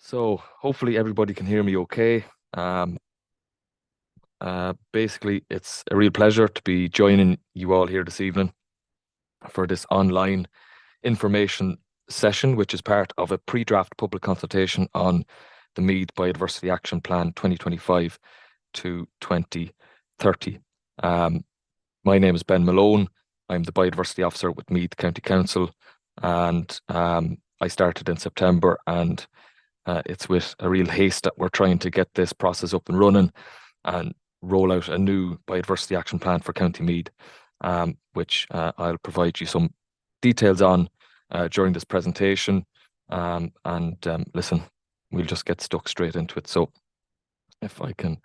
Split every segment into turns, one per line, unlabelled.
So hopefully everybody can hear me okay. Basically, it's a real pleasure to be joining you all here this evening for this online information session, which is part of a pre-draft public consultation on the Meath Biodiversity Action Plan 2025 to 2030. My name is Ben Malone. I'm the Biodiversity Officer with Meath County Council, and I started in September, and it's with a real haste that we're trying to get this process up and running and roll out a new biodiversity action plan for County Meath, which I'll provide you some details on during this presentation. Listen, we'll just get stuck straight into it. So if I can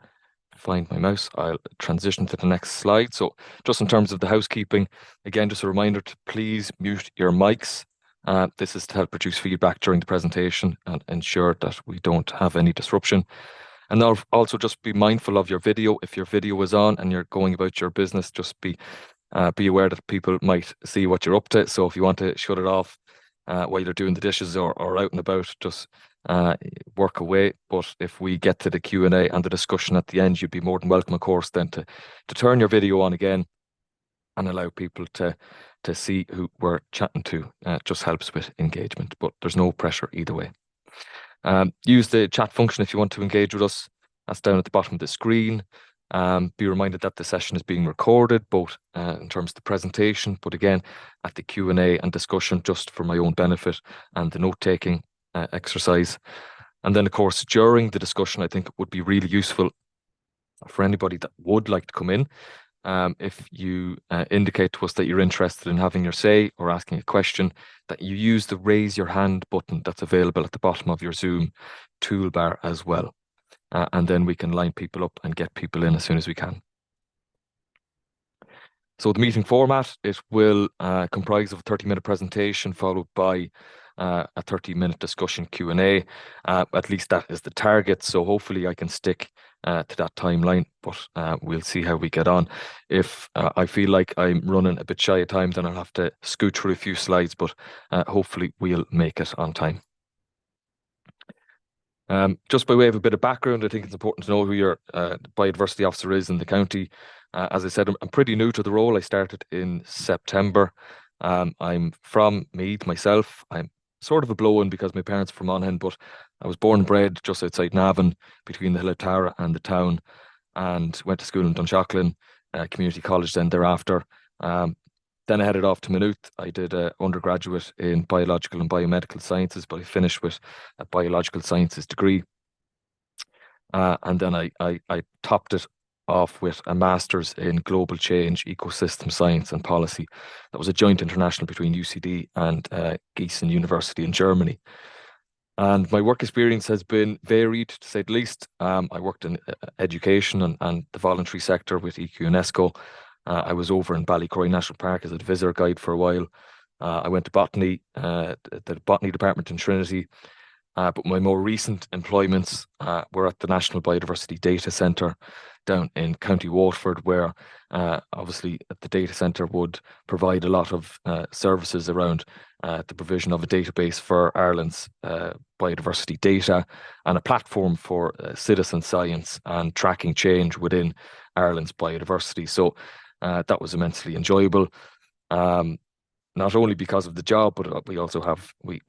find my mouse, I'll transition to the next slide. So just in terms of the housekeeping, again, just a reminder to please mute your mics. This is to help produce feedback during the presentation and ensure that we don't have any disruption. And also just be mindful of your video. If your video is on and you're going about your business, just be aware that people might see what you're up to. So if you want to shut it off while you're doing the dishes or out and about, just work away. But if we get to the Q&A and the discussion at the end, you'd be more than welcome, of course, then to turn your video on again and allow people to see who we're chatting to. Just helps with engagement, but there's no pressure either way. Use the chat function if you want to engage with us. That's down at the bottom of the screen. Be reminded that the session is being recorded, both in terms of the presentation, but again, at the Q&A and discussion, just for my own benefit and the note-taking exercise. And then, of course, during the discussion, I think it would be really useful for anybody that would like to come in, if you indicate to us that you're interested in having your say or asking a question, that you use the raise your hand button that's available at the bottom of your Zoom toolbar as well. And then we can line people up and get people in as soon as we can. So the meeting format, it will comprise of a 30-minute presentation followed by a 30-minute discussion Q&A. At least that is the target. So hopefully I can stick to that timeline, but we'll see how we get on. If I feel like I'm running a bit shy of time, then I'll have to scoot through a few slides, but hopefully we'll make it on time. Just by way of a bit of background, I think it's important to know who your biodiversity officer is in the county. As I said, I'm pretty new to the role. I started in September. I'm from Meath myself. I'm sort of a blow-in because my parents are from Monaghan, but I was born and bred just outside Navan, between the Hill of Tara and the town, and went to school in Dunshaughlin Community College then thereafter. Then I headed off to Maynooth. I did an undergraduate in biological and biomedical sciences, but I finished with a biological sciences degree. And then I topped it off with a master's in global change, ecosystem science and policy. That was a joint international between UCD and Gießen University in Germany. And my work experience has been varied, to say the least. I worked in education and the voluntary sector with EQ UNESCO. I was over in Ballycroy National Park as a visitor guide for a while. I went to botany, the botany department in Trinity. But my more recent employments were at the National Biodiversity Data Centre down in County Waterford, where obviously the data centre would provide a lot of services around the provision of a database for Ireland's biodiversity data and a platform for citizen science and tracking change within Ireland's biodiversity. So that was immensely enjoyable. Not only because of the job, but we also have we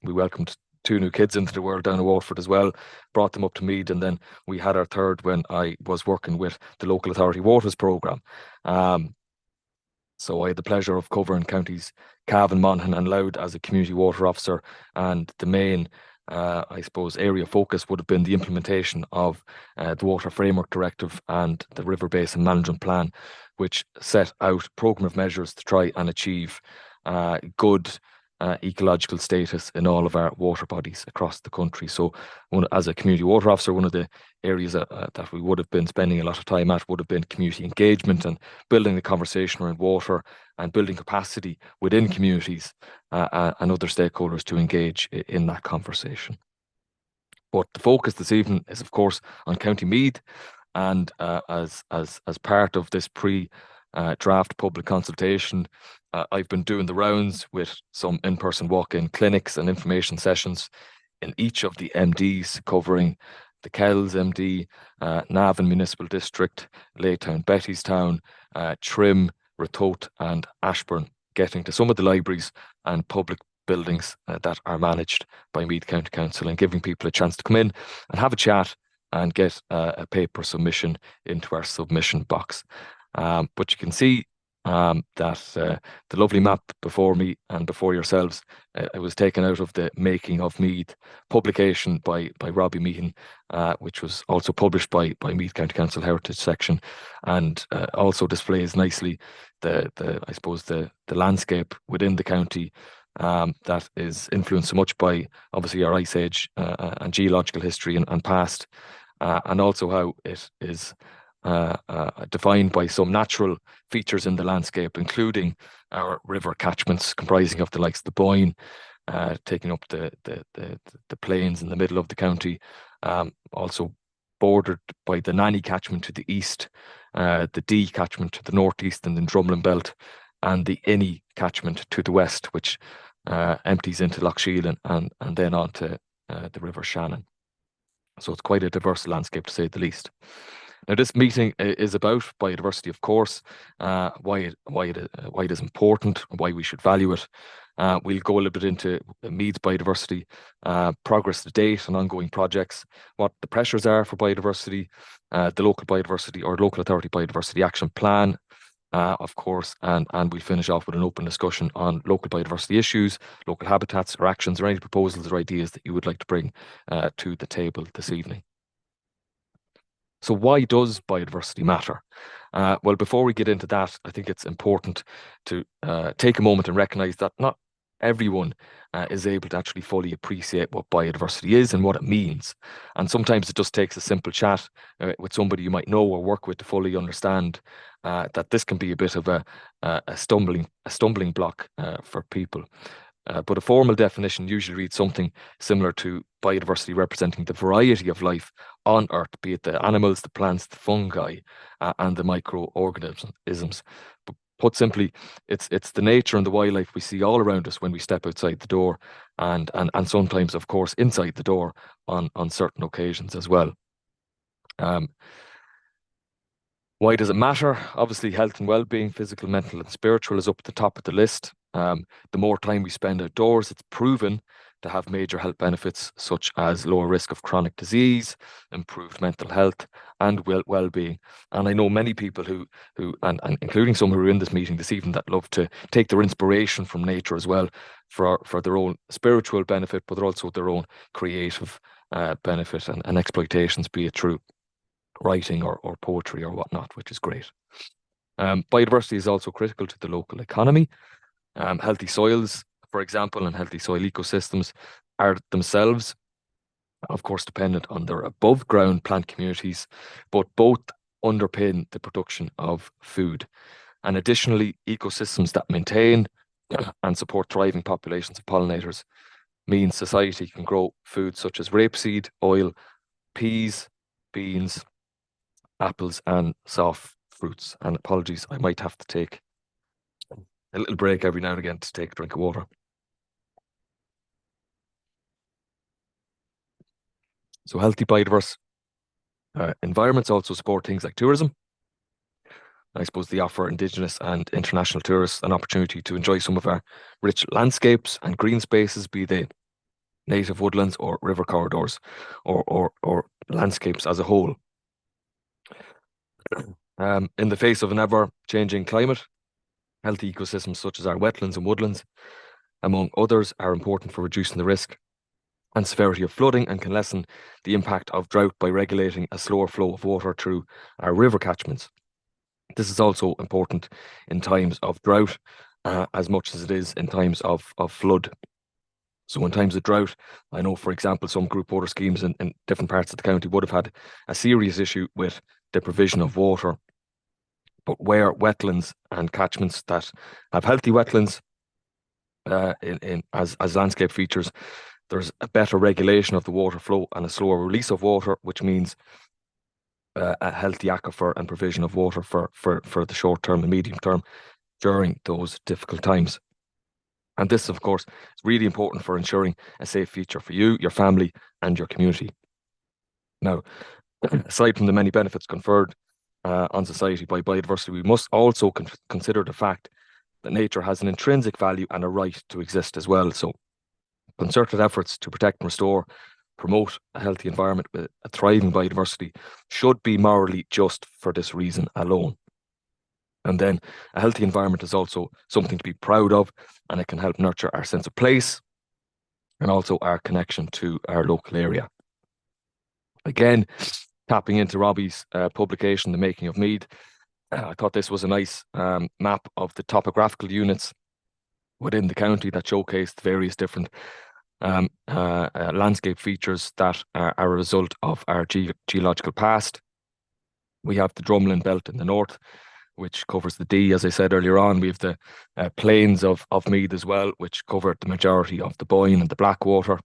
welcomed 2 new kids into the world down in Waterford as well, brought them up to Meath, and then we had our third when I was working with the local authority waters programme. So I had the pleasure of covering counties Cavan, Monaghan and Louth as a community water officer, and the main I suppose area of focus would have been the implementation of the Water Framework Directive and the River Basin Management Plan, which set out a programme of measures to try and achieve good ecological status in all of our water bodies across the country. So as a community water officer, one of the areas that we would have been spending a lot of time at would have been community engagement and building the conversation around water and building capacity within communities and other stakeholders to engage in that conversation. But the focus this evening is, of course, on County Meath, and as part of this draft public consultation, I've been doing the rounds with some in-person walk-in clinics and information sessions in each of the MDs, covering the Kells MD, Navan Municipal District, Laytown, Bettystown, Trim, Ratoath and Ashburn, getting to some of the libraries and public buildings that are managed by Meath County Council, and giving people a chance to come in and have a chat and get a paper submission into our submission box. But you can see that the lovely map before me and before yourselves, it was taken out of the Making of Meath publication by Robbie Meehan, which was also published by Meath County Council Heritage Section, and also displays nicely the I suppose the landscape within the county that is influenced so much by obviously our ice age and geological history and past, and also how it is defined by some natural features in the landscape, including our river catchments comprising of the likes of the Boyne, taking up the plains in the middle of the county, also bordered by the Nanny catchment to the east, the D catchment to the northeast and then Drumlin Belt, and the Inny catchment to the west, which empties into Lough Sheelin and then on to the River Shannon. So it's quite a diverse landscape, to say the least. Now, this meeting is about biodiversity, of course, why it is important, why we should value it. We'll go a little bit into Meath's biodiversity, progress to date and ongoing projects, what the pressures are for biodiversity, the local biodiversity or local authority biodiversity action plan, of course, and we'll finish off with an open discussion on local biodiversity issues, local habitats or actions, or any proposals or ideas that you would like to bring to the table this evening. So why does biodiversity matter? Well, before we get into that, I think it's important to take a moment and recognize that not everyone is able to actually fully appreciate what biodiversity is and what it means. And sometimes it just takes a simple chat with somebody you might know or work with to fully understand that this can be a bit of a stumbling block for people. But a formal definition usually reads something similar to biodiversity representing the variety of life on Earth, be it the animals, the plants, the fungi, and the microorganisms. But put simply, it's the nature and the wildlife we see all around us when we step outside the door, and sometimes, of course, inside the door on certain occasions as well. Why does it matter? Obviously, health and well-being, physical, mental, and spiritual is up at the top of the list. The more time we spend outdoors, it's proven to have major health benefits such as lower risk of chronic disease, improved mental health, and well-being. And I know many people who and including some who are in this meeting this evening, that love to take their inspiration from nature as well for their own spiritual benefit, but also their own creative benefit and exploitations, be it through writing or poetry or whatnot, which is great. Biodiversity is also critical to the local economy. Healthy soils, for example, and healthy soil ecosystems are themselves, of course, dependent on their above ground plant communities, but both underpin the production of food. And additionally, ecosystems that maintain and support thriving populations of pollinators means society can grow foods such as rapeseed, oil, peas, beans, apples, and soft fruits. And apologies, I might have to take a little break every now and again to take a drink of water. So healthy biodiverse environments also support things like tourism. I suppose they offer Indigenous and international tourists an opportunity to enjoy some of our rich landscapes and green spaces, be they native woodlands or river corridors or landscapes as a whole. In the face of an ever-changing climate, healthy ecosystems such as our wetlands and woodlands, among others, are important for reducing the risk and severity of flooding, and can lessen the impact of drought by regulating a slower flow of water through our river catchments. This is also important in times of drought as much as it is in times of flood. So in times of drought, I know, for example, some group water schemes in different parts of the county would have had a serious issue with the provision of water. But where wetlands and catchments that have healthy wetlands as landscape features, there's a better regulation of the water flow and a slower release of water, which means a healthy aquifer and provision of water for the short term and medium term during those difficult times. And this, of course, is really important for ensuring a safe future for you, your family, and your community. Now, aside from the many benefits conferred on society by biodiversity, we must also consider the fact that nature has an intrinsic value and a right to exist as well. So concerted efforts to protect and restore, promote a healthy environment with a thriving biodiversity should be morally just for this reason alone. And then a healthy environment is also something to be proud of, and it can help nurture our sense of place and also our connection to our local area. Again, tapping into Robbie's publication, The Making of Meath, I thought this was a nice map of the topographical units within the county that showcased various different landscape features that are a result of our geological past. We have the Drumlin Belt in the north, which covers the Dee, as I said earlier on. We have the plains of Meath as well, which cover the majority of the Boyne and the Blackwater.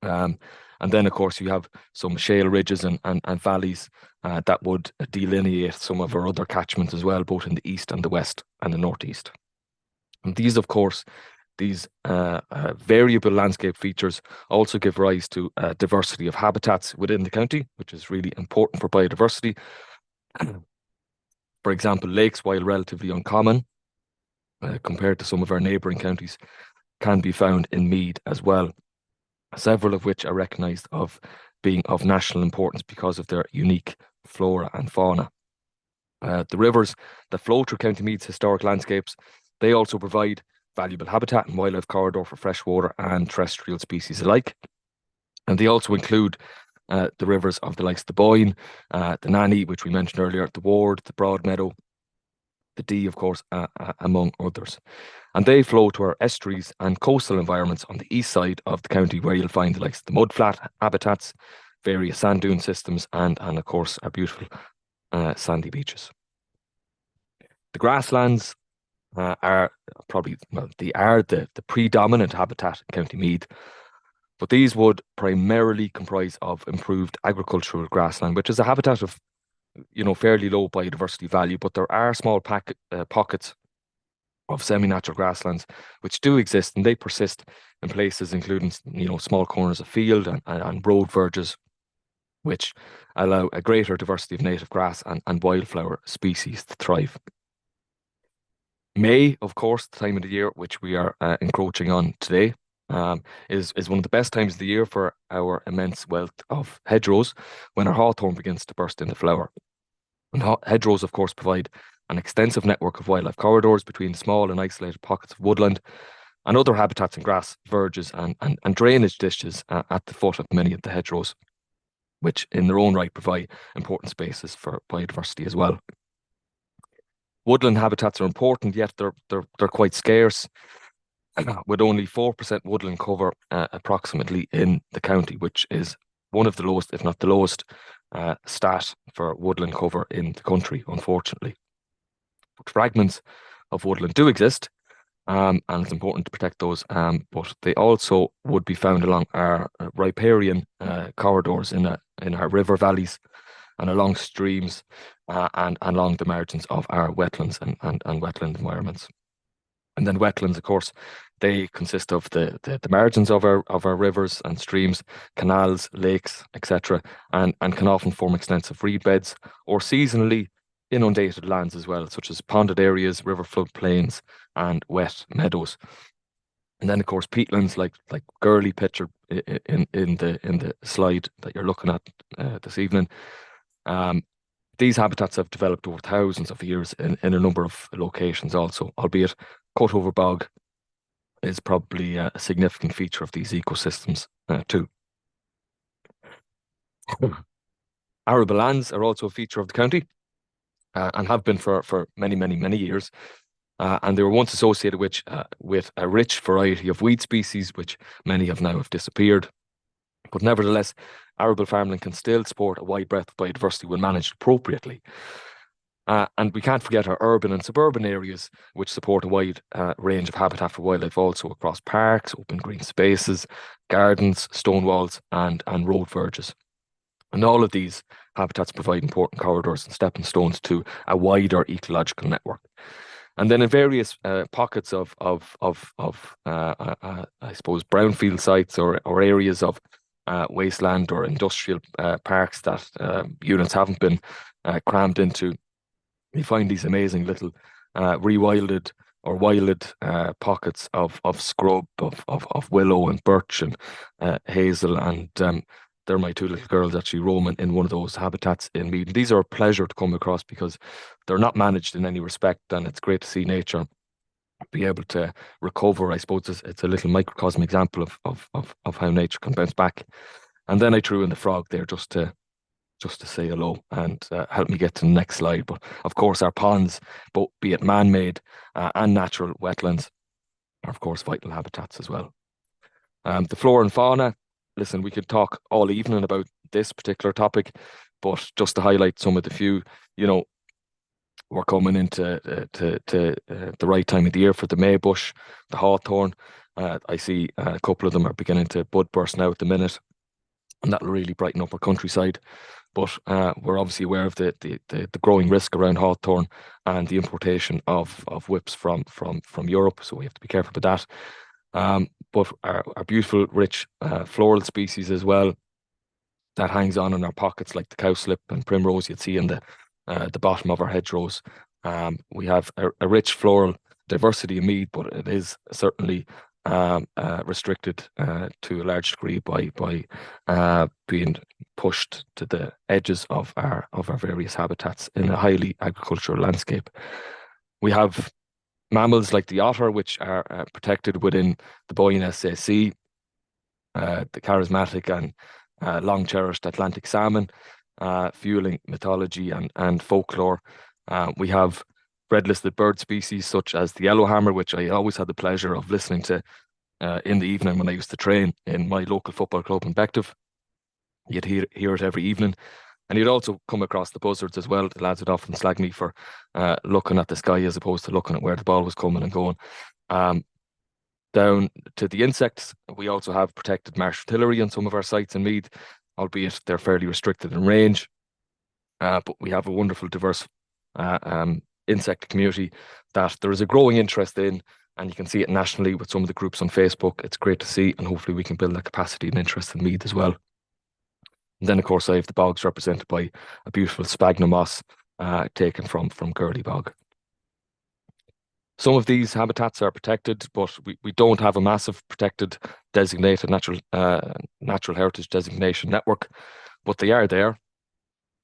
And then, of course, you have some shale ridges and valleys that would delineate some of our other catchments as well, both in the east and the west and the northeast. And these, of course, these variable landscape features also give rise to a diversity of habitats within the county, which is really important for biodiversity. For example, lakes, while relatively uncommon compared to some of our neighbouring counties, can be found in Meath as well, several of which are recognised of being of national importance because of their unique flora and fauna. The rivers that flow through County Meath's historic landscapes, they also provide valuable habitat and wildlife corridor for freshwater and terrestrial species alike. And they also include the rivers of the likes of the Boyne, the Nanny, which we mentioned earlier, the Ward, the Broadmeadow, the Dee, of course, among others. And they flow to our estuaries and coastal environments on the east side of the county, where you'll find the likes of the mudflat habitats, various sand dune systems, and of course, our beautiful sandy beaches. The grasslands are probably, well, they are the predominant habitat in County Meath, but these would primarily comprise of improved agricultural grassland, which is a habitat of, fairly low biodiversity value, but there are small pockets of semi-natural grasslands which do exist, and they persist in places including, small corners of field and road verges, which allow a greater diversity of native grass and wildflower species to thrive. May, of course, the time of the year which we are encroaching on today, is one of the best times of the year for our immense wealth of hedgerows, when our hawthorn begins to burst into flower. And hedgerows, of course, provide an extensive network of wildlife corridors between small and isolated pockets of woodland and other habitats and grass verges and drainage ditches at the foot of many of the hedgerows, which in their own right provide important spaces for biodiversity as well. Woodland habitats are important, yet they're quite scarce, with only 4% woodland cover approximately in the county, which is one of the lowest, if not the lowest, stat for woodland cover in the country, unfortunately. But fragments of woodland do exist, and it's important to protect those, but they also would be found along our riparian corridors in our river valleys and along streams and along the margins of our wetlands and wetland environments. And then wetlands, of course, they consist of the margins of our rivers and streams, canals, lakes, etc., and can often form extensive reed beds or seasonally inundated lands as well, such as ponded areas, river floodplains, and wet meadows. And then, of course, peatlands like Gurley pictured in the slide that you're looking at this evening. These habitats have developed over thousands of years in a number of locations also, albeit cutover bog is probably a significant feature of these ecosystems too. Arable lands are also a feature of the county and have been for many, many, many years. And they were once associated with a rich variety of weed species, which many have now disappeared. But nevertheless, arable farmland can still support a wide breadth of biodiversity when managed appropriately. And we can't forget our urban and suburban areas, which support a wide range of habitat for wildlife also across parks, open green spaces, gardens, stone walls, and road verges. And all of these habitats provide important corridors and stepping stones to a wider ecological network. And then in various pockets I suppose, brownfield sites or areas of wasteland or industrial parks that units haven't been crammed into, you find these amazing little rewilded or wilded pockets of scrub, of willow and birch and hazel. And they're my two little girls actually roaming in one of those habitats in Meath. These are a pleasure to come across because they're not managed in any respect, and it's great to see nature be able to recover. I suppose it's a little microcosm example of how nature can bounce back. And then I threw in the frog there just to say hello and help me get to the next slide. But of course, our ponds, both be it man-made and natural wetlands, are of course vital habitats as well. The flora and fauna. Listen, we could talk all evening about this particular topic, but just to highlight some of the few, we're coming into the right time of the year for the maybush, the hawthorn. I see a couple of them are beginning to bud burst now at the minute, and that'll really brighten up our countryside. But we're obviously aware of the growing risk around hawthorn and the importation of whips from Europe, so we have to be careful with that. But our beautiful, rich floral species as well, that hangs on in our pockets, like the cowslip and primrose you'd see in the bottom of our hedgerows. We have a rich floral diversity in Meath, but it is certainly restricted to a large degree by being pushed to the edges of our various habitats in a highly agricultural landscape. We have mammals like the otter, which are protected within the Boyne SAC, the charismatic and long cherished Atlantic salmon, fueling mythology and folklore. We have red-listed bird species such as the yellowhammer, which I always had the pleasure of listening to in the evening when I used to train in my local football club in Bective. You'd hear it every evening. And you'd also come across the buzzards as well. The lads would often slag me for looking at the sky as opposed to looking at where the ball was coming and going. Down to the insects, we also have protected marsh artillery on some of our sites in Meath, albeit they're fairly restricted in range. But we have a wonderful, diverse insect community that there is a growing interest in, and you can see it nationally with some of the groups on Facebook. It's great to see, and hopefully we can build that capacity and interest in Meath as well. And then, of course, I have the bogs represented by a beautiful sphagnum moss taken from Gurley Bog. Some of these habitats are protected, but we don't have a massive protected designated natural heritage designation network, but they are there.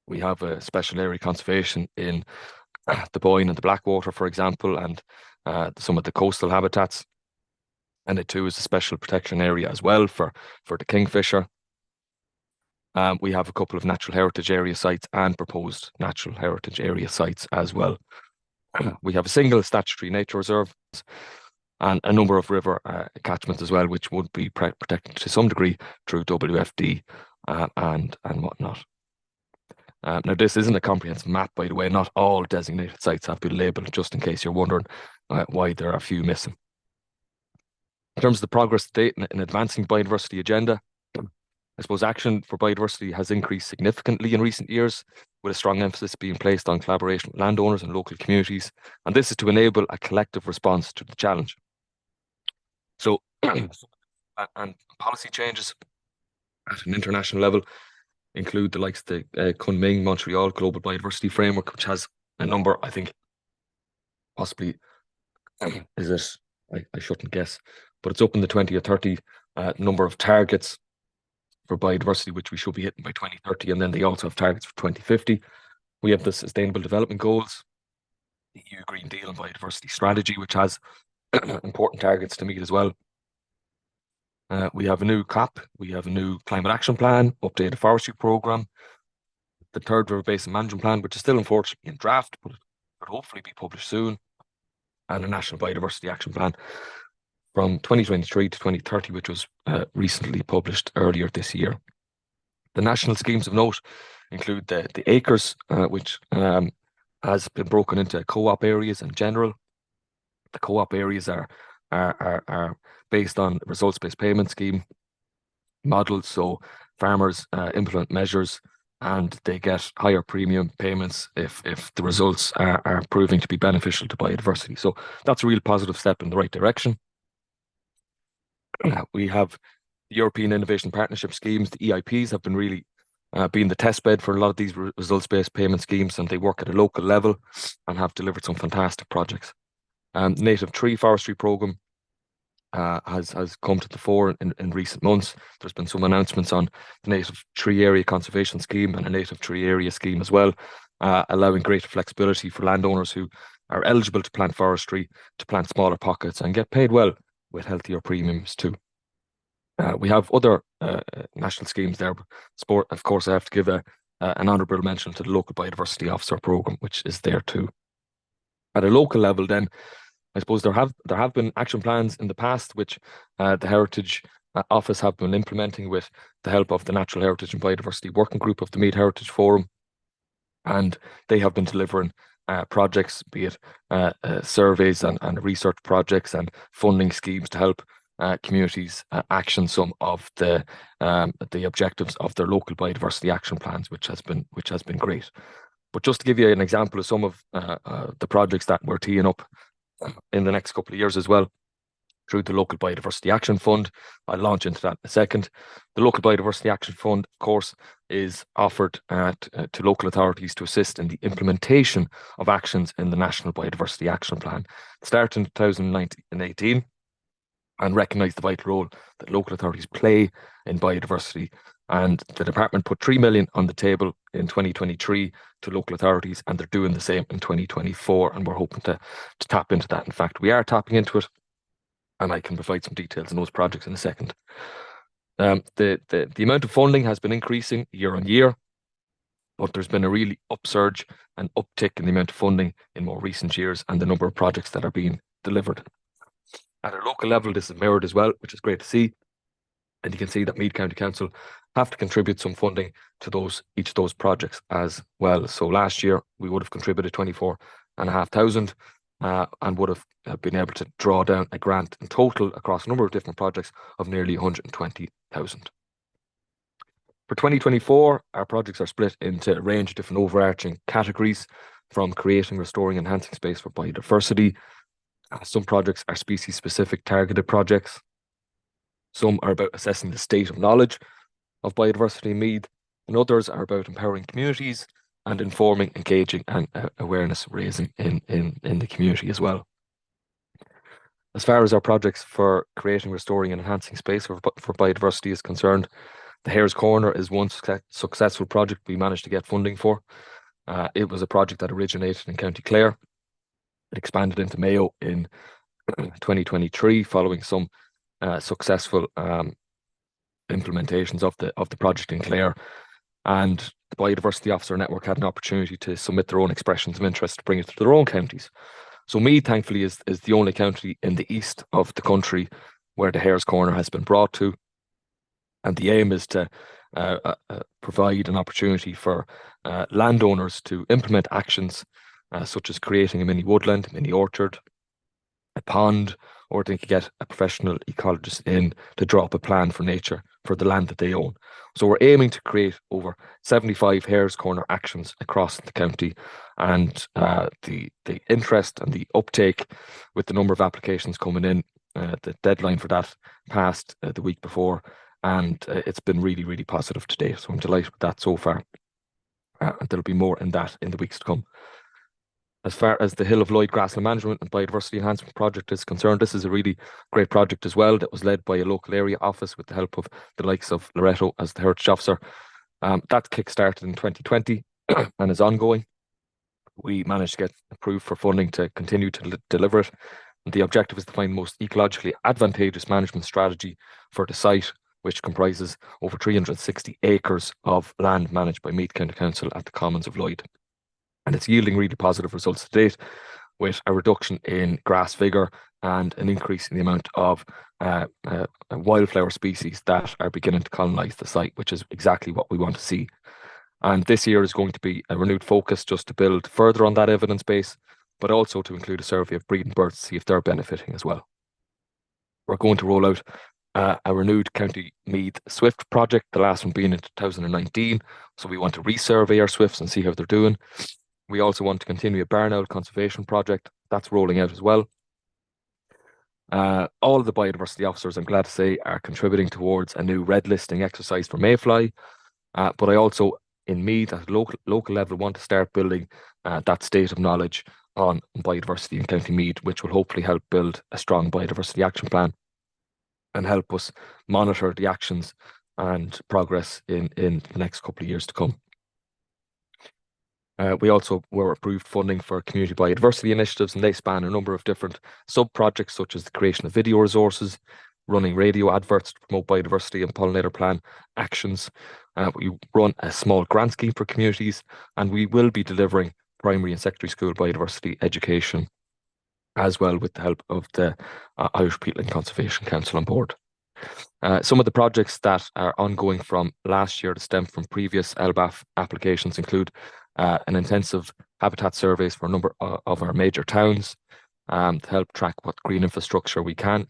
We have a special area conservation in the Boyne and the Blackwater, for example, and some of the coastal habitats. And it too is a special protection area as well for the kingfisher. We have a couple of natural heritage area sites and proposed natural heritage area sites as well. We have a single statutory nature reserve and a number of river catchments as well, which would be protected to some degree through WFD and whatnot. Now, this isn't a comprehensive map, by the way. Not all designated sites have been labelled, just in case you're wondering why there are a few missing. In terms of the progress to date in advancing the biodiversity agenda, I suppose action for biodiversity has increased significantly in recent years, with a strong emphasis being placed on collaboration with landowners and local communities. And this is to enable a collective response to the challenge. So, and policy changes at an international level include the likes of the Kunming Montreal Global Biodiversity Framework, which has a number, I think, possibly, is it, I shouldn't guess, but it's up in the 20 or 30 number of targets for biodiversity, which we should be hitting by 2030. And then they also have targets for 2050. We have the Sustainable Development Goals, the EU Green Deal and Biodiversity Strategy, which has important targets to meet as well. We have a new COP, we have a new Climate Action Plan, updated forestry programme, the third River Basin Management Plan, which is still unfortunately in draft, but could hopefully be published soon, and a National Biodiversity Action Plan from 2023 to 2030, which was recently published earlier this year. The national schemes of note include the acres, which has been broken into co-op areas in general. The co-op areas are based on results-based payment scheme models, so farmers implement measures and they get higher premium payments if the results are proving to be beneficial to biodiversity. So that's a real positive step in the right direction. We have the European Innovation Partnership schemes. The EIPs have been really been the test bed for a lot of these results-based payment schemes, and they work at a local level and have delivered some fantastic projects. Native tree forestry program has come to the fore in recent months. There's been some announcements on the native tree area conservation scheme and a native tree area scheme as well, allowing greater flexibility for landowners who are eligible to plant forestry to plant smaller pockets and get paid well with healthier premiums too. We have other national schemes there. Sport, of course, I have to give an honourable mention to the local biodiversity officer programme, which is there too. At a local level, then, I suppose there have been action plans in the past which the Heritage Office have been implementing with the help of the Natural Heritage and Biodiversity Working Group of the Meath Heritage Forum, and they have been delivering projects, be it surveys and research projects and funding schemes to help communities action some of the objectives of their local biodiversity action plans, which has been great. But just to give you an example of some of the projects that we're teeing up in the next couple of years as well, through the Local Biodiversity Action Fund. I'll launch into that in a second. The Local Biodiversity Action Fund, of course, is offered to local authorities to assist in the implementation of actions in the National Biodiversity Action Plan. It started in 2018 and recognised the vital role that local authorities play in biodiversity. And the department put 3 million on the table in 2023 to local authorities, and they're doing the same in 2024. And we're hoping to tap into that. In fact, we are tapping into it, and I can provide some details on those projects in a second. The amount of funding has been increasing year on year, but there's been a really upsurge and uptick in the amount of funding in more recent years and the number of projects that are being delivered. At a local level, this is mirrored as well, which is great to see. And you can see that Meath County Council have to contribute some funding to each of those projects as well. So last year we would have contributed 24,500 and would have been able to draw down a grant in total across a number of different projects of nearly 120,000. For 2024, our projects are split into a range of different overarching categories, from creating, restoring, enhancing space for biodiversity. Some projects are species-specific targeted projects. Some are about assessing the state of knowledge of biodiversity in Meath, and others are about empowering communities and informing, engaging, and awareness raising in the community as well. As far as our projects for creating, restoring, and enhancing space for biodiversity is concerned, the Hare's Corner is one successful project we managed to get funding for. It was a project that originated in County Clare. It expanded into Mayo in 2023 following some successful implementations of the project in Clare, and the Biodiversity Officer Network had an opportunity to submit their own expressions of interest to bring it to their own counties. So Meath, thankfully, is the only county in the east of the country where the Hare's Corner has been brought to, and the aim is to provide an opportunity for landowners to implement actions such as creating a mini woodland, mini orchard, a pond, or they could get a professional ecologist in to draw up a plan for nature for the land that they own. So we're aiming to create over 75 Hare's Corner actions across the county, and the interest and the uptake with the number of applications coming in, the deadline for that passed the week before, and it's been really, really positive to date. So I'm delighted with that so far. And there'll be more in that in the weeks to come. As far as the Hill of Lloyd Grassland Management and Biodiversity Enhancement Project is concerned, this is a really great project as well that was led by a local area office with the help of the likes of Loretto as the Heritage Officer. That kick-started in 2020 and is ongoing. We managed to get approved for funding to continue to deliver it. And the objective is to find the most ecologically advantageous management strategy for the site, which comprises over 360 acres of land managed by Meath County Council at the Commons of Lloyd. And it's yielding really positive results to date, with a reduction in grass vigor and an increase in the amount of wildflower species that are beginning to colonise the site, which is exactly what we want to see. And this year is going to be a renewed focus just to build further on that evidence base, but also to include a survey of breeding birds to see if they're benefiting as well. We're going to roll out a renewed County Meath Swift project, the last one being in 2019. So we want to resurvey our swifts and see how they're doing. We also want to continue a barn owl conservation project that's rolling out as well. All of the biodiversity officers, I'm glad to say, are contributing towards a new red listing exercise for mayfly. But I also, in Meath, at local level, want to start building that state of knowledge on biodiversity in County Meath, which will hopefully help build a strong biodiversity action plan and help us monitor the actions and progress in the next couple of years to come. We also were approved funding for community biodiversity initiatives, and they span a number of different sub-projects, such as the creation of video resources, running radio adverts to promote biodiversity and pollinator plan actions. We run a small grant scheme for communities, and we will be delivering primary and secondary school biodiversity education, as well with the help of the Irish Peatland Conservation Council on board. Some of the projects that are ongoing from last year to stem from previous LBAF applications include an intensive habitat surveys for a number of our major towns to help track what green infrastructure we can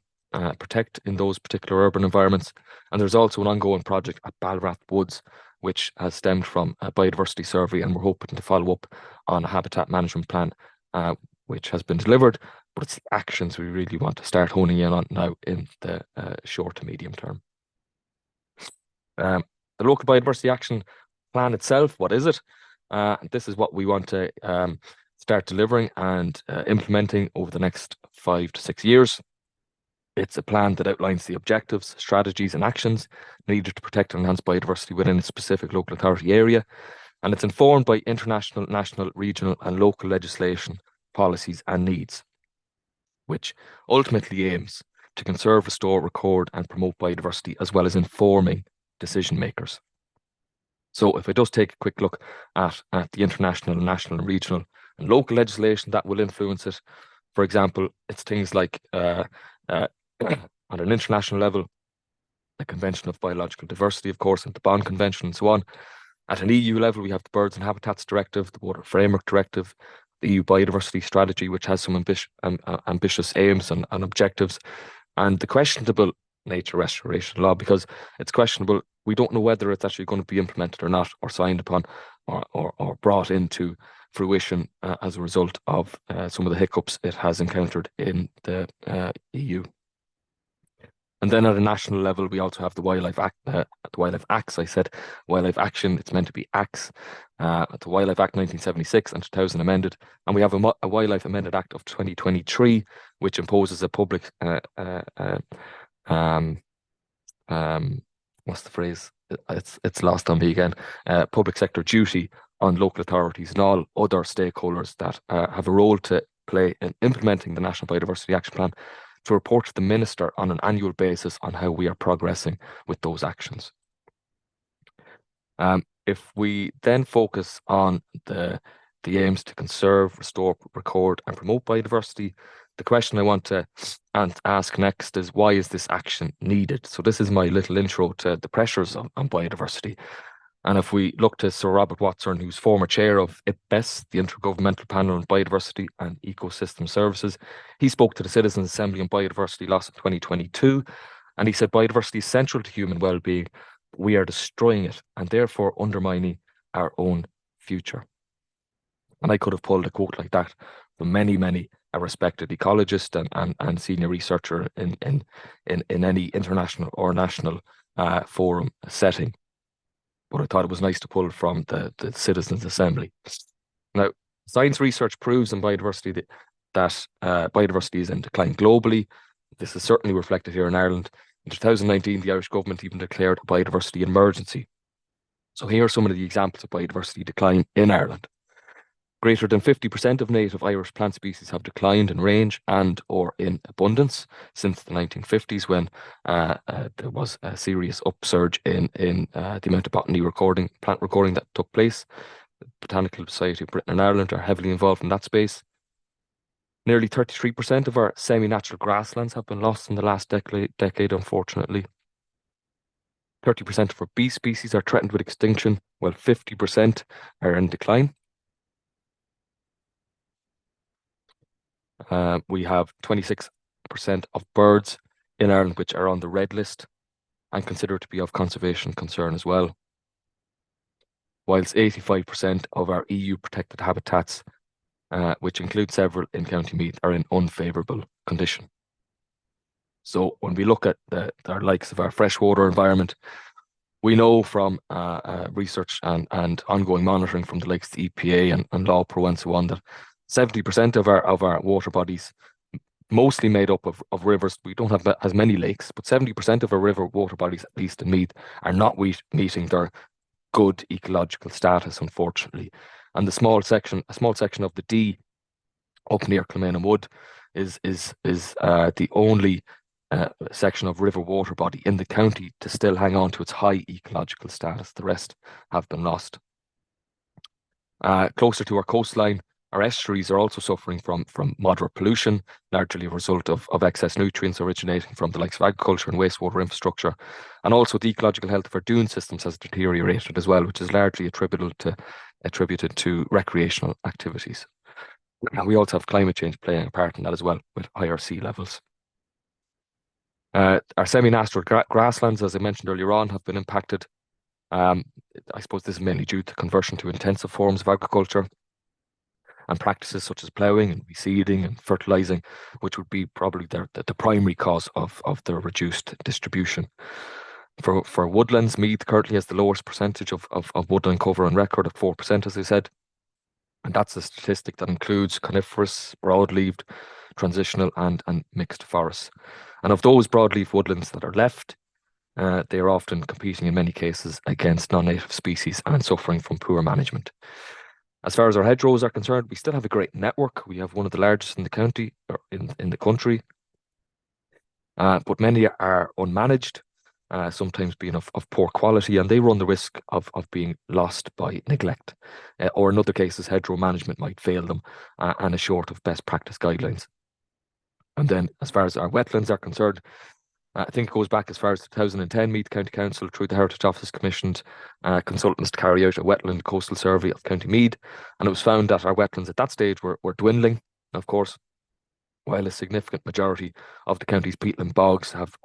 protect in those particular urban environments. And there's also an ongoing project at Balrath Woods, which has stemmed from a biodiversity survey, and we're hoping to follow up on a habitat management plan, which has been delivered, but it's the actions we really want to start honing in on now in the short to medium term. The local biodiversity action plan itself, what is it? This is what we want to start delivering and implementing over the next 5 to 6 years. It's a plan that outlines the objectives, strategies, and actions needed to protect and enhance biodiversity within a specific local authority area. And it's informed by international, national, regional, and local legislation, policies, and needs, which ultimately aims to conserve, restore, record, and promote biodiversity, as well as informing decision makers. So if I just take a quick look at the international, national, and regional, and local legislation that will influence it, for example, it's things like on an international level, the Convention of Biological Diversity, of course, and the Bonn Convention, and so on. At an EU level, we have the Birds and Habitats Directive, the Water Framework Directive, the EU Biodiversity Strategy, which has some ambitious aims and objectives, and the questionable nature restoration law, because it's questionable. We don't know whether it's actually going to be implemented or not, or signed upon, or brought into fruition as a result of some of the hiccups it has encountered in the EU. And then at a national level, we also have the Wildlife Act, the Wildlife Acts. I said Wildlife Action, it's meant to be acts. The Wildlife Act 1976 and 2000 amended. And we have a Wildlife Amended Act of 2023, which imposes a public, what's the phrase? It's lost on me again. Public sector duty on local authorities and all other stakeholders that have a role to play in implementing the National Biodiversity Action Plan, to report to the Minister on an annual basis on how we are progressing with those actions. If we then focus on the aims to conserve, restore, record, and promote biodiversity, the question I want to ask next is, why is this action needed? So this is my little intro to the pressures on biodiversity. And if we look to Sir Robert Watson, who's former chair of IPBES, the Intergovernmental Panel on Biodiversity and Ecosystem Services, he spoke to the Citizens' Assembly on Biodiversity Loss in 2022, and he said biodiversity is central to human well-being. We are destroying it and therefore undermining our own future. And I could have pulled a quote like that from many a respected ecologist and senior researcher in any international or national forum setting. But I thought it was nice to pull from the Citizens' Assembly. Now, science research proves in biodiversity that biodiversity is in decline globally. This is certainly reflected here in Ireland. In 2019, the Irish government even declared a biodiversity emergency. So here are some of the examples of biodiversity decline in Ireland. Greater than 50% of native Irish plant species have declined in range and or in abundance since the 1950s, when there was a serious upsurge in the amount of botany plant recording that took place. The Botanical Society of Britain and Ireland are heavily involved in that space. Nearly 33% of our semi-natural grasslands have been lost in the last decade, unfortunately. 30% of our bee species are threatened with extinction, while 50% are in decline. We have 26% of birds in Ireland which are on the red list and considered to be of conservation concern as well, whilst 85% of our EU protected habitats, which include several in County Meath, are in unfavourable condition. So when we look at our likes of our freshwater environment, we know from research and ongoing monitoring from the likes of the EPA and Law Pro and so on that 70% of our water bodies, mostly made up of rivers. We don't have as many lakes, but 70% of our river water bodies, at least in Meath, are not meeting their good ecological status, unfortunately. And a small section of the Dee up near Kilmainham Wood is the only section of river water body in the county to still hang on to its high ecological status. The rest have been lost. Closer to our coastline, our estuaries are also suffering from moderate pollution, largely a result of excess nutrients originating from the likes of agriculture and wastewater infrastructure. And also the ecological health of our dune systems has deteriorated as well, which is largely attributed to recreational activities. And we also have climate change playing a part in that as well, with higher sea levels. Our semi-natural grasslands, as I mentioned earlier on, have been impacted. I suppose this is mainly due to conversion to intensive forms of agriculture and practices such as ploughing and reseeding and fertilizing, which would be probably the primary cause of the reduced distribution. For woodlands, Meath currently has the lowest percentage of woodland cover on record at 4%, as I said. And that's a statistic that includes coniferous, broadleaved, transitional and mixed forests. And of those broadleaf woodlands that are left, they are often competing in many cases against non-native species and suffering from poor management. As far as our hedgerows are concerned, we still have a great network. We have one of the largest in the county, or in the country, but many are unmanaged, sometimes being of poor quality, and they run the risk of being lost by neglect, or in other cases, hedgerow management might fail them and is short of best practice guidelines. And then, as far as our wetlands are concerned, I think it goes back as far as 2010. Meath County Council, through the Heritage Office, commissioned consultants to carry out a wetland coastal survey of County Meath, and it was found that our wetlands at that stage were dwindling, of course, while a significant majority of the county's peatland bogs have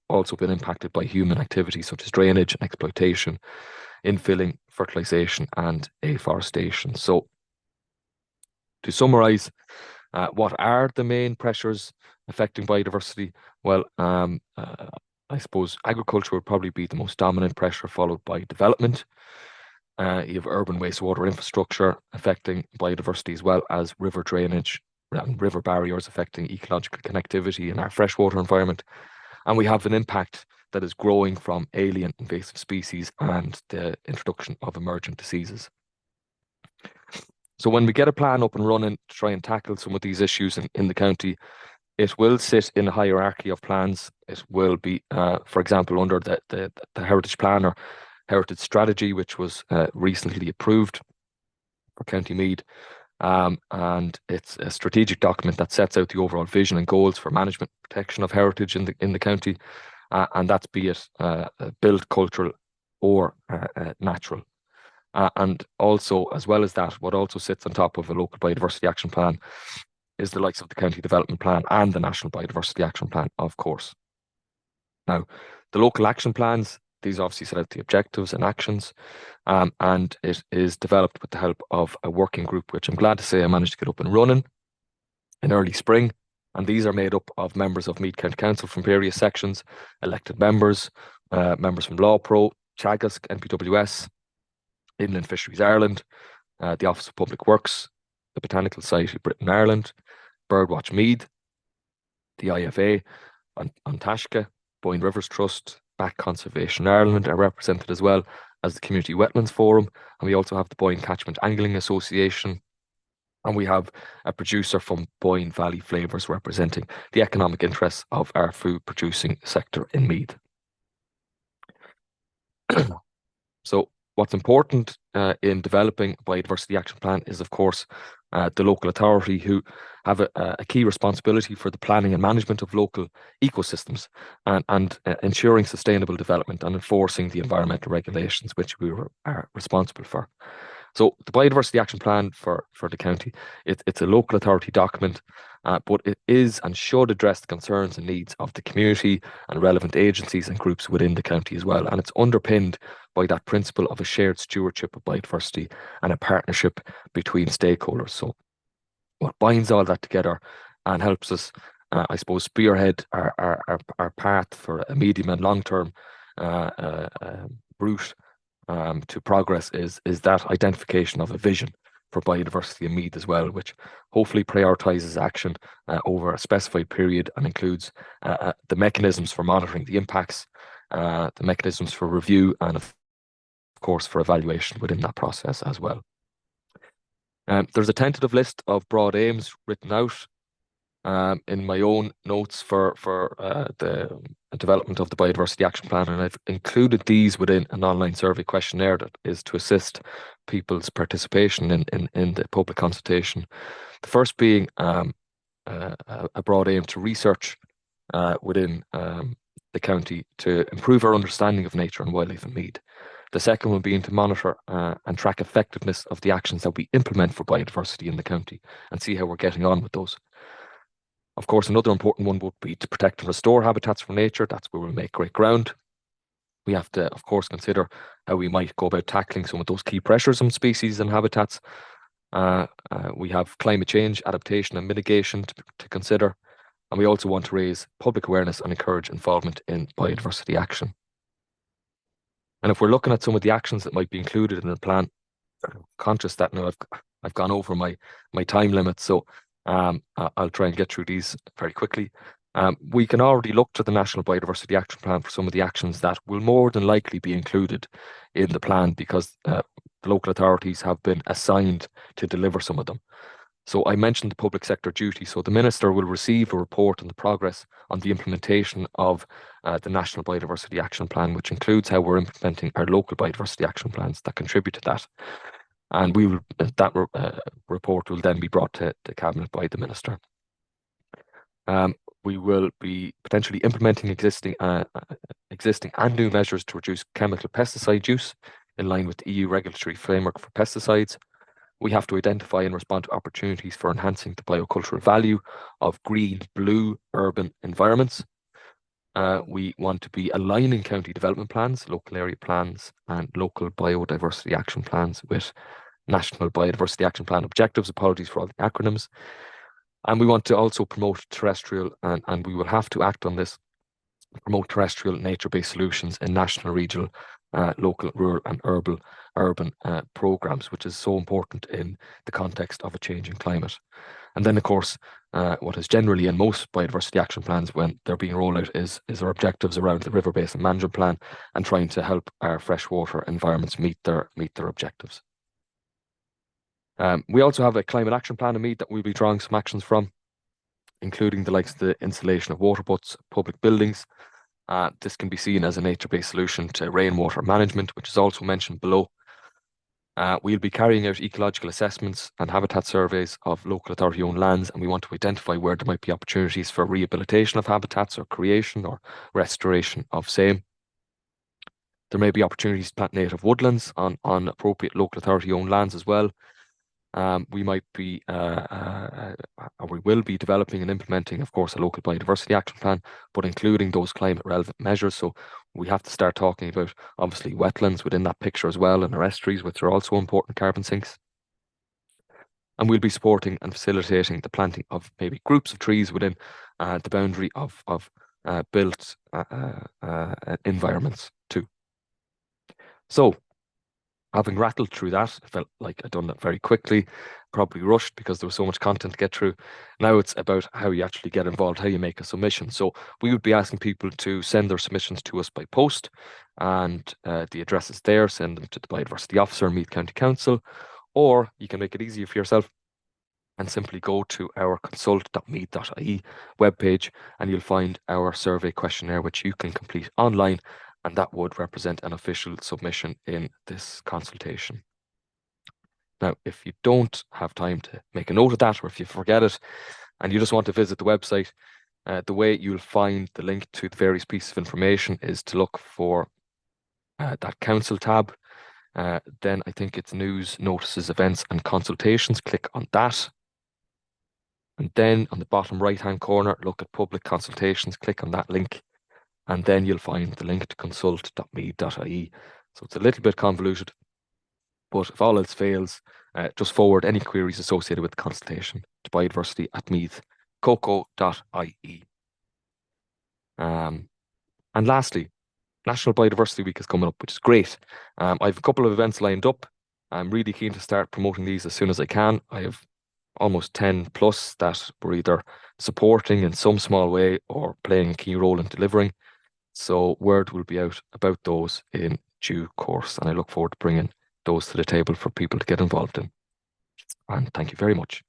also been impacted by human activities such as drainage and exploitation, infilling, fertilisation and afforestation. So, to summarise, what are the main pressures affecting biodiversity? Well, I suppose agriculture would probably be the most dominant pressure, followed by development. You have urban wastewater infrastructure affecting biodiversity, as well as river drainage and river barriers affecting ecological connectivity in our freshwater environment. And we have an impact that is growing from alien invasive species and the introduction of emergent diseases. So when we get a plan up and running to try and tackle some of these issues in the county, it will sit in a hierarchy of plans. It will be, for example, under the Heritage Plan or Heritage Strategy, which was recently approved for County Meath. And it's a strategic document that sets out the overall vision and goals for management and protection of heritage in the county, and that's be it built, cultural or natural. And also, as well as that, what also sits on top of a local biodiversity action plan is the likes of the County Development Plan and the National Biodiversity Action Plan, of course. Now, the local action plans, these obviously set out the objectives and actions, and it is developed with the help of a working group, which I'm glad to say I managed to get up and running in early spring. And these are made up of members of Meath County Council from various sections, elected members, members from Law Pro, Teagasc, NPWS, Inland Fisheries Ireland, the Office of Public Works, the Botanical Society of Britain and Ireland, Birdwatch Meath, the IFA, Antashka, Boyne Rivers Trust, Back Conservation Ireland are represented, as well as the Community Wetlands Forum, and we also have the Boyne Catchment Angling Association, and we have a producer from Boyne Valley Flavours representing the economic interests of our food producing sector in Meath. So what's important in developing a biodiversity action plan is, of course, the local authority, who have a key responsibility for the planning and management of local ecosystems and ensuring sustainable development and enforcing the environmental regulations which we are responsible for. So the Biodiversity Action Plan for the county, it's a local authority document, but it is and should address the concerns and needs of the community and relevant agencies and groups within the county as well. And it's underpinned by that principle of a shared stewardship of biodiversity and a partnership between stakeholders. So what binds all that together and helps us, I suppose, spearhead our path for a medium and long-term route to progress is that identification of a vision for biodiversity in Meath as well, which hopefully prioritises action over a specified period and includes the mechanisms for monitoring the impacts, the mechanisms for review, and of course for evaluation within that process as well. There's a tentative list of broad aims written out in my own notes for the development of the Biodiversity Action Plan, and I've included these within an online survey questionnaire that is to assist people's participation in the public consultation. The first being a broad aim to research within the county to improve our understanding of nature and wildlife in Meath. The second one being to monitor and track effectiveness of the actions that we implement for biodiversity in the county and see how we're getting on with those. Of course, another important one would be to protect and restore habitats for nature. That's where we'll make great ground. We have to, of course, consider how we might go about tackling some of those key pressures on species and habitats. We have climate change, adaptation and mitigation to consider. And we also want to raise public awareness and encourage involvement in biodiversity action. And if we're looking at some of the actions that might be included in the plan, I'm conscious that now I've gone over my time limit, so I'll try and get through these very quickly. We can already look to the National Biodiversity Action Plan for some of the actions that will more than likely be included in the plan because the local authorities have been assigned to deliver some of them. So I mentioned the public sector duty. So the Minister will receive a report on the progress on the implementation of the National Biodiversity Action Plan, which includes how we're implementing our local biodiversity action plans that contribute to that. And we will, that report will then be brought to the Cabinet by the Minister. We will be potentially implementing existing and new measures to reduce chemical pesticide use in line with the EU regulatory framework for pesticides. We have to identify and respond to opportunities for enhancing the biocultural value of green, blue, urban environments. We want to be aligning county development plans, local area plans, and local biodiversity action plans with National Biodiversity Action Plan objectives. Apologies for all the acronyms. And we want to also promote terrestrial, and we will have to act on this, promote terrestrial nature-based solutions in national, regional, local, rural, and urban programs, which is so important in the context of a changing climate. And then, of course, what is generally in most biodiversity action plans when they're being rolled out is our objectives around the River Basin Management Plan and trying to help our freshwater environments meet their objectives. We also have a climate action plan in Meath that we'll be drawing some actions from, including the likes of the installation of water butts, public buildings. This can be seen as a nature-based solution to rainwater management, which is also mentioned below. We'll be carrying out ecological assessments and habitat surveys of local authority-owned lands, and we want to identify where there might be opportunities for rehabilitation of habitats or creation or restoration of same. There may be opportunities to plant native woodlands on appropriate local authority-owned lands as well. We might be, or we will be developing and implementing, of course, a local biodiversity action plan, but including those climate relevant measures. So we have to start talking about, obviously, wetlands within that picture as well, and our estuaries, which are also important carbon sinks. And we'll be supporting and facilitating the planting of maybe groups of trees within the boundary of built environments too. So, having rattled through that, I felt like I'd done that very quickly, probably rushed because there was so much content to get through. Now it's about how you actually get involved, how you make a submission. So we would be asking people to send their submissions to us by post, and the address is there. Send them to the Biodiversity Officer, Meath County Council, or you can make it easier for yourself and simply go to our consult.meath.ie webpage, and you'll find our survey questionnaire, which you can complete online, and that would represent an official submission in this consultation. Now, if you don't have time to make a note of that, or if you forget it and you just want to visit the website, the way you'll find the link to the various pieces of information is to look for that council tab. Then I think it's news, notices, events, and consultations. Click on that. And then on the bottom right-hand corner, look at public consultations. Click on that link. And then you'll find the link to consult.meath.ie. So it's a little bit convoluted, but if all else fails, just forward any queries associated with the consultation to biodiversity@meathcoco.ie. And lastly, National Biodiversity Week is coming up, which is great. I have a couple of events lined up. I'm really keen to start promoting these as soon as I can. I have almost 10 plus that we're either supporting in some small way or playing a key role in delivering. So word will be out about those in due course, and I look forward to bringing those to the table for people to get involved in. And thank you very much.